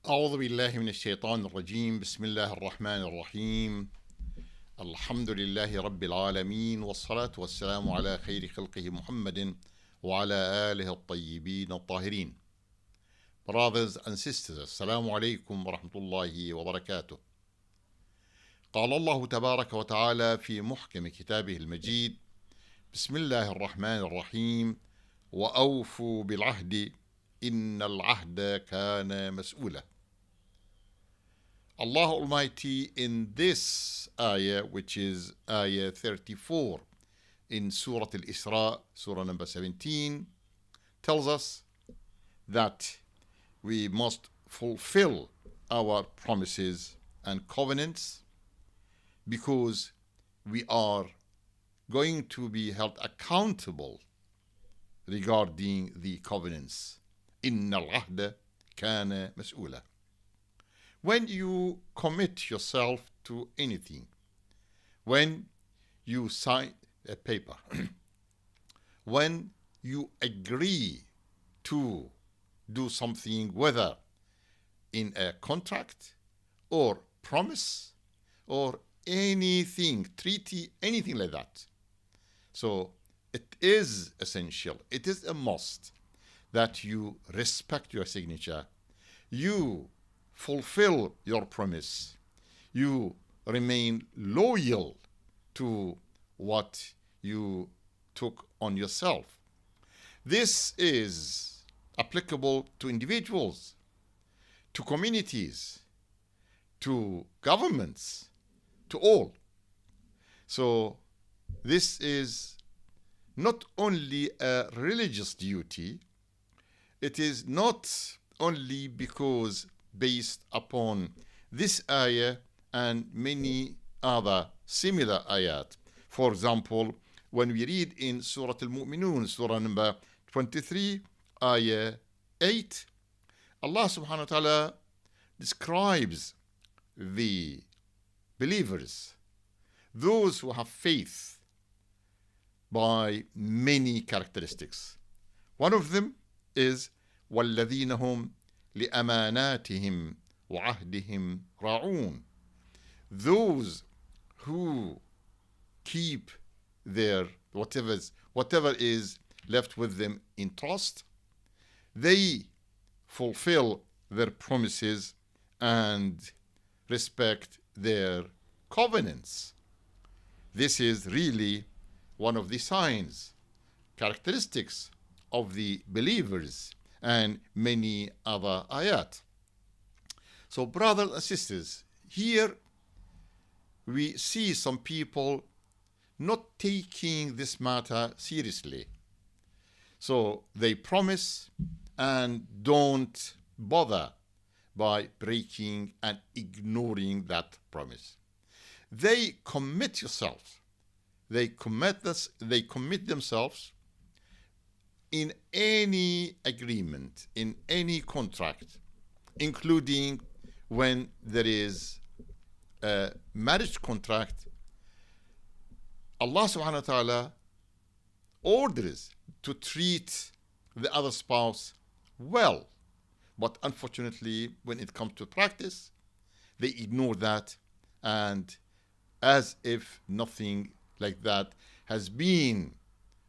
أعوذ بالله من الشيطان الرجيم. بسم الله الرحمن الرحيم. الحمد لله رب العالمين، والصلاة والسلام على خير خلقه محمد وعلى آله الطيبين الطاهرين. Brothers and sisters, السلام عليكم ورحمة الله وبركاته. قال الله تبارك وتعالى في محكم كتابه المجيد: بسم الله الرحمن الرحيم: وأوفوا بالعهد إن العهد كان مسؤولا. Allah Almighty in this ayah, which is ayah 34 in Surah Al-Isra, Surah number 17, tells us that we must fulfill our promises and covenants because we are going to be held accountable regarding the covenants. إن العهد كان مسؤولا. When you commit yourself to anything, when you sign a paper, when you agree to do something, whether in a contract or promise or anything, treaty, anything like that. So it is essential, it is a must that you respect your signature, you fulfill your promise, you remain loyal to what you took on yourself. This is applicable to individuals, to communities, to governments, to all. So this is not only a religious duty, it is not only because based upon this ayah and many other similar ayat. For example, when we read in Surah Al-Mu'minun, Surah number 23, ayah 8, Allah subhanahu wa ta'ala describes the believers, those who have faith, by many characteristics. One of them is وَالَّذِينَ هُمْ لِأَمَانَاتِهِمْ وَعَهْدِهِمْ رَاعُونَ. Those who keep their whatever is left with them in trust, they fulfill their promises and respect their covenants. This is really one of the signs, characteristics of the believers, and many other ayat. So brothers and sisters, here we see some people not taking this matter seriously. So they promise and don't bother by breaking and ignoring that promise. They commit yourselves. They commit themselves in any agreement, in any contract, including when there is a marriage contract. Allah subhanahu wa ta'ala orders to treat the other spouse well. But unfortunately, when it comes to practice, they ignore that, and as if nothing like that has been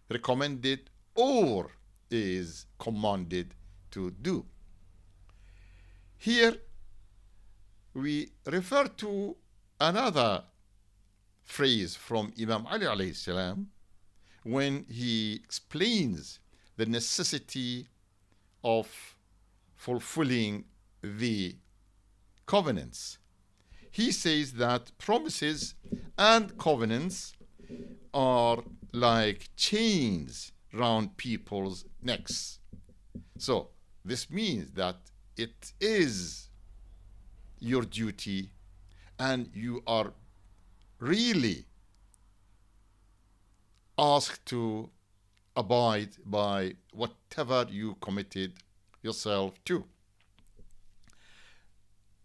recommended or is commanded to do. Here we refer to another phrase from Imam Ali alayhi salam when he explains the necessity of fulfilling the covenants. He says that promises and covenants are like chains round people's necks. So this means that it is your duty and you are really asked to abide by whatever you committed yourself to.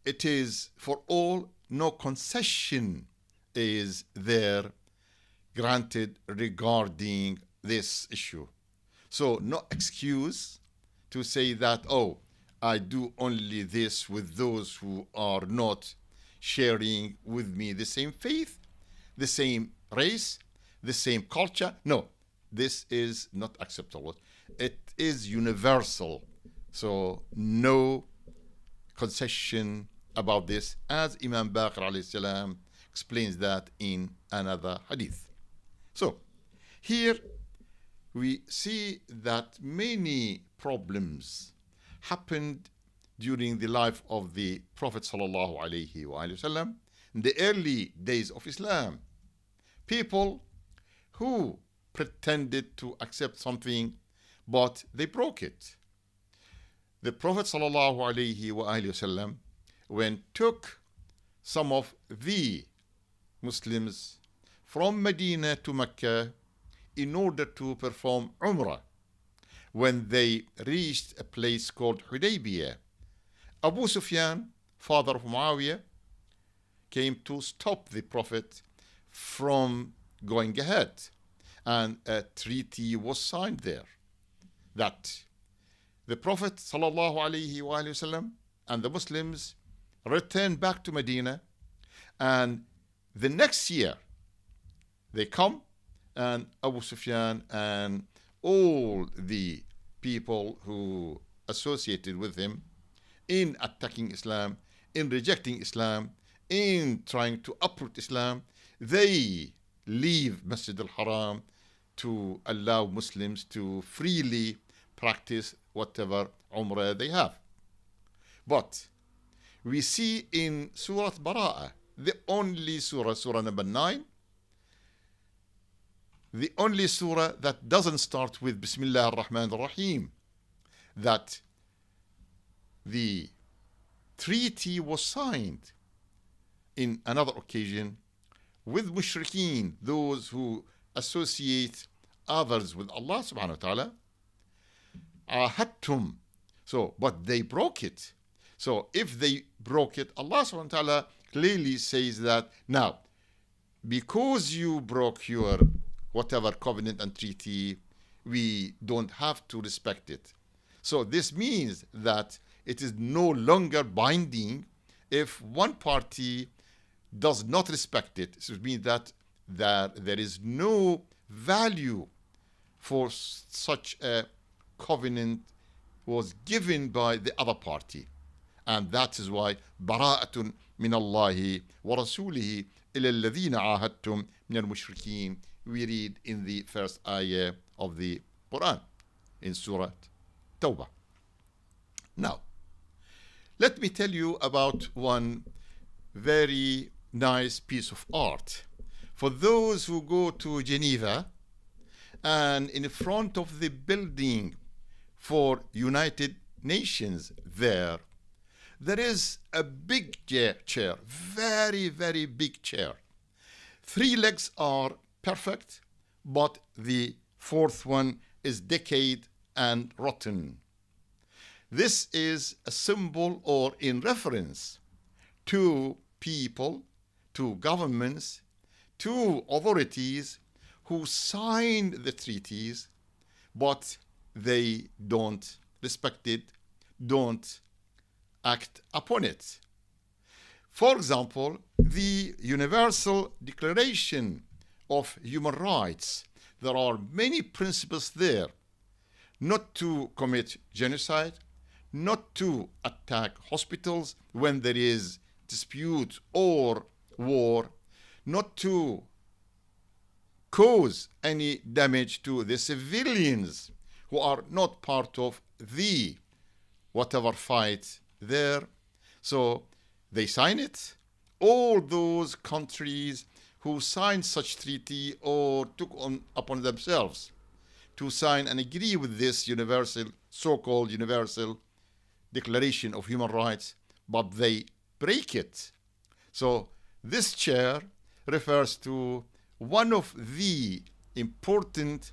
It is for all, no concession is there granted regarding this issue. So no excuse to say that, oh, I do only this with those who are not sharing with me the same faith, the same race, the same culture. No, this is not acceptable. It is universal. So no concession about this, as Imam Baqir alayhi salam explains that in another hadith. So here we see that many problems happened during the life of the Prophet sallallahu alaihi wasallam in the early days of Islam. People who pretended to accept something, but they broke it. The Prophet sallallahu alaihi wasallam, when took some of the Muslims from Medina to Mecca in order to perform Umrah, when they reached a place called Hudaybiyah, Abu Sufyan, father of Muawiyah, came to stop the Prophet from going ahead. And a treaty was signed there that the Prophet ﷺ and the Muslims returned back to Medina, and the next year they come, and Abu Sufyan and all the people who associated with him in attacking Islam, in rejecting Islam, in trying to uproot Islam, they leave Masjid al-Haram to allow Muslims to freely practice whatever Umrah they have. But we see in Surah Bara'ah, the only surah, surah number 9, the only surah that doesn't start with Bismillah ar-Rahman ar-Rahim, that the treaty was signed in another occasion with mushrikeen, those who associate others with Allah subhanahu wa ta'ala. Ahadtum. So, but they broke it. So if they broke it, Allah subhanahu wa ta'ala clearly says that now, because you broke your whatever covenant and treaty, we don't have to respect it. So this means that it is no longer binding if one party does not respect it. So it means that there is no value for such a covenant was given by the other party. And that is why bara'atun min Allahi wa rasulihi ila alladhina ahadtum min al-mushrikeen, we read in the first ayah of the Quran in Surah Tawbah. Now, let me tell you about one very nice piece of art. For those who go to Geneva, and in front of the building for United Nations there is a big chair, very, very big chair. 3 legs are perfect, but the 4th one is decayed and rotten. This is a symbol or in reference to people, to governments, to authorities who signed the treaties, but they don't respect it, don't act upon it. For example, the Universal Declaration of Human Rights, there are many principles there: not to commit genocide, not to attack hospitals when there is dispute or war, not to cause any damage to the civilians who are not part of the whatever fight there. So they sign it. All those countries who signed such treaty or took upon themselves to sign and agree with this universal, so-called Universal Declaration of Human Rights, but they break it. So this chair refers to one of the important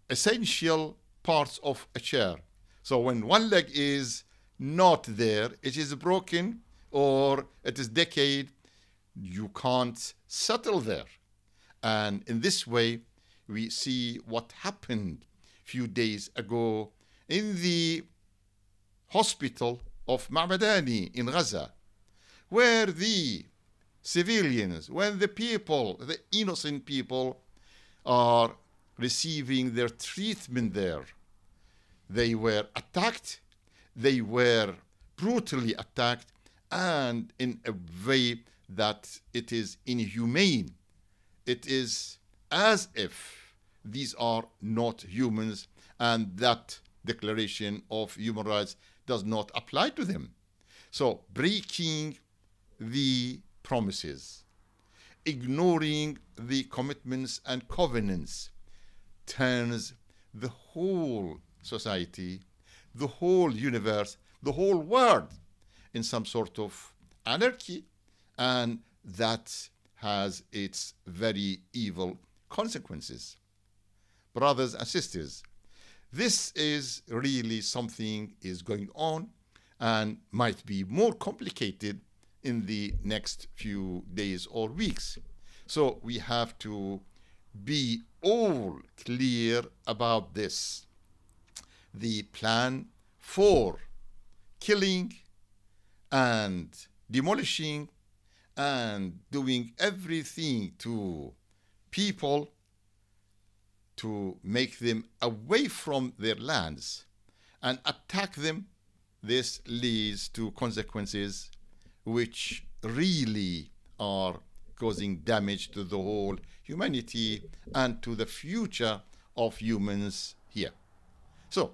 essential parts of a chair. So when one leg is not there, it is broken or it is decayed, you can't settle there. And in this way, we see what happened a few days ago in the hospital of Ma'madani in Gaza, where the civilians, when the people, the innocent people, are receiving their treatment there, they were attacked, they were brutally attacked, and in a way that it is inhumane. It is as if these are not humans, and that declaration of human rights does not apply to them. So breaking the promises, ignoring the commitments and covenants, turns the whole society, the whole universe, the whole world in some sort of anarchy, and that has its very evil consequences. Brothers and sisters, this is really something is going on and might be more complicated in the next few days or weeks. So we have to be all clear about this. The plan for killing and demolishing and doing everything to people to make them away from their lands and attack them, this leads to consequences which really are causing damage to the whole humanity and to the future of humans here. So,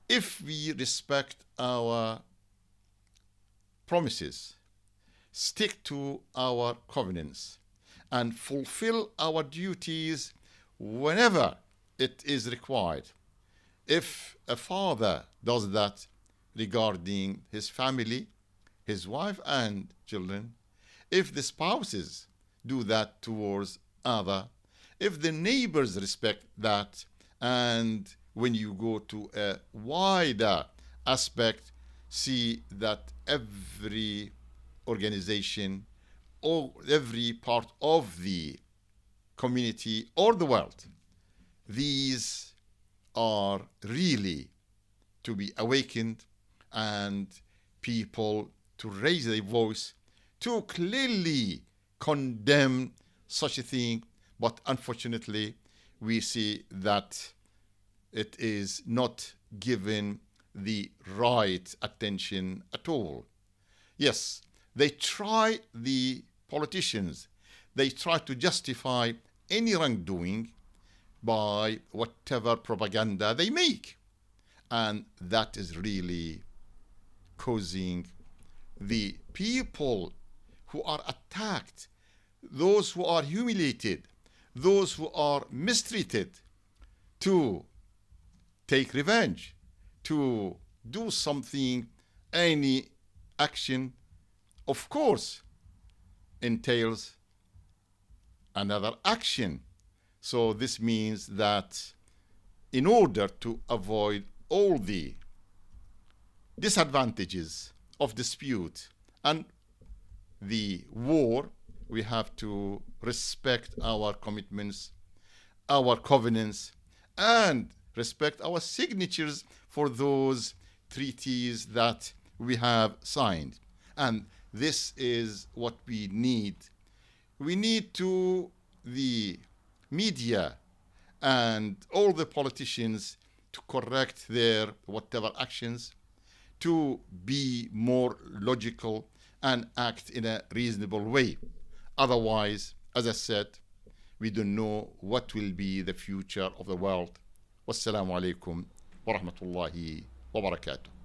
if we respect our promises, stick to our covenants, and fulfill our duties whenever it is required. If a father does that regarding his family, his wife and children, if the spouses do that towards other, if the neighbors respect that, and when you go to a wider aspect, see that every organization or every part of the community or the world, these are really to be awakened, and people to raise their voice to clearly condemn such a thing. But unfortunately, we see that it is not given the right attention at all. Yes, they try, the politicians, they try to justify any wrongdoing by whatever propaganda they make. And that is really causing the people who are attacked, those who are humiliated, those who are mistreated, to take revenge, to do something. Any action, of course, entails another action. So this means that in order to avoid all the disadvantages of dispute and the war, we have to respect our commitments, our covenants, and respect our signatures for those treaties that we have signed. And this is what we need. We need to the media and all the politicians to correct their whatever actions, to be more logical and act in a reasonable way. Otherwise, as I said, we don't know what will be the future of the world. Wassalamu alaikum wa rahmatullahi wa barakatuh.